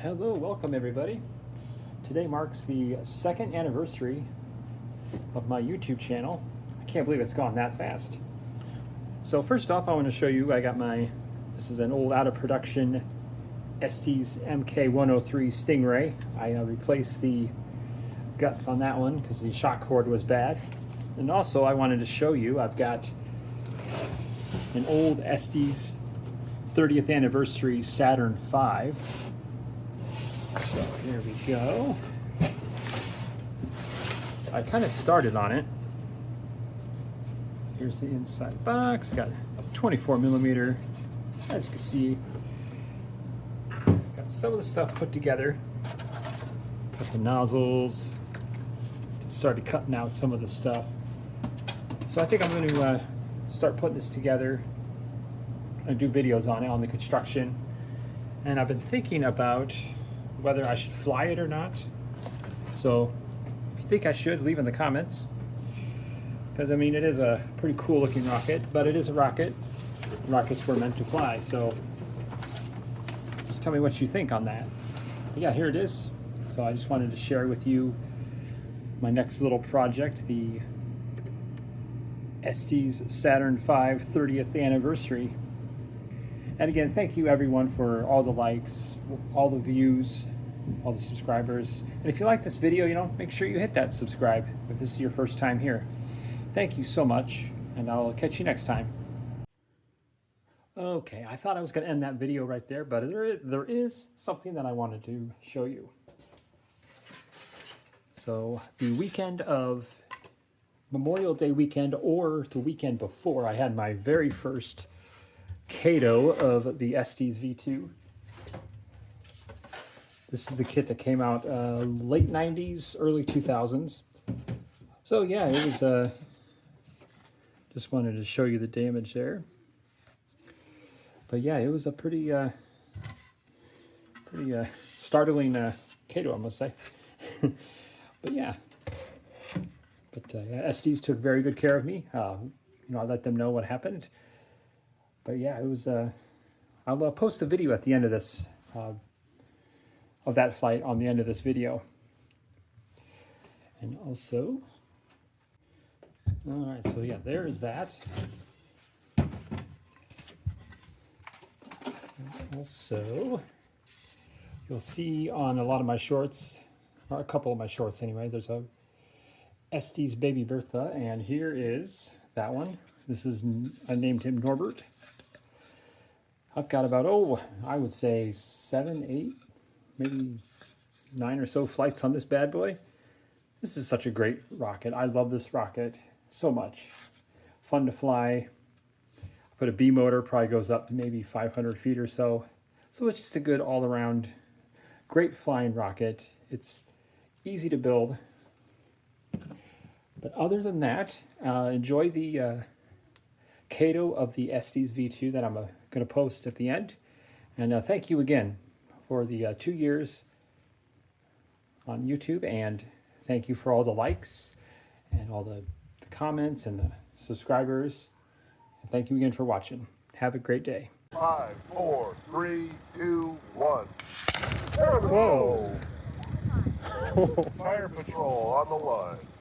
Hello, welcome everybody. Today marks the second anniversary of my YouTube channel. I can't believe it's gone that fast. So first off, I want to show you, this is an old out of production Estes MK103 Stingray. I replaced the guts on that one because the shock cord was bad. And also I wanted to show you, I've got an old Estes 30th anniversary Saturn V. So here we go. I kind of started on it. Here's the inside box. Got a 24 millimeter. As you can see, got some of the stuff put together. Got the nozzles. Started cutting out some of the stuff. So I think I'm going to start putting this together and do videos on it, on the construction. And I've been thinking about whether I should fly it or not. So if you think I should, leave in the comments. Because I mean, it is a pretty cool looking rocket, but it is a rocket. Rockets were meant to fly, so just tell me what you think on that. But yeah, here it is. So I just wanted to share with you my next little project, the Estes Saturn V 30th anniversary. And again, thank you everyone for all the likes, all the views, all the subscribers. And if you like this video, make sure you hit that subscribe if this is your first time here. Thank you so much, and I'll catch you next time. Okay, I thought I was going to end that video right there, but there is something that I wanted to show you. So the weekend of Memorial Day weekend, or the weekend before, I had my very first Kato of the Estes V2. This is the kit that came out late 90s, early 2000s. So yeah, it was, just wanted to show you the damage there. But yeah, it was a pretty startling Kato, I must say. But yeah. But Estes took very good care of me. I let them know what happened. But yeah, it was, I'll post a video at the end of this, of that flight on the end of this video. And also, all right, so yeah, there is that. And also, you'll see on a lot of my shorts, or a couple of my shorts anyway, there's a Estes Baby Bertha, and here is that one. This is, I named him Norbert. I've got about, I would say 7, 8, maybe 9 or so flights on this bad boy. This is such a great rocket. I love this rocket so much. Fun to fly. Put a B motor, probably goes up maybe 500 feet or so. So it's just a good all-around, great flying rocket. It's easy to build. But other than that, enjoy the Kato of the Estes V2 that I'm going to post at the end. And thank you again for the 2 years on YouTube, and thank you for all the likes and all the comments and the subscribers. And thank you again for watching. Have a great day. 5, 4, 3, 2, 1. There we go. Fire patrol on the line.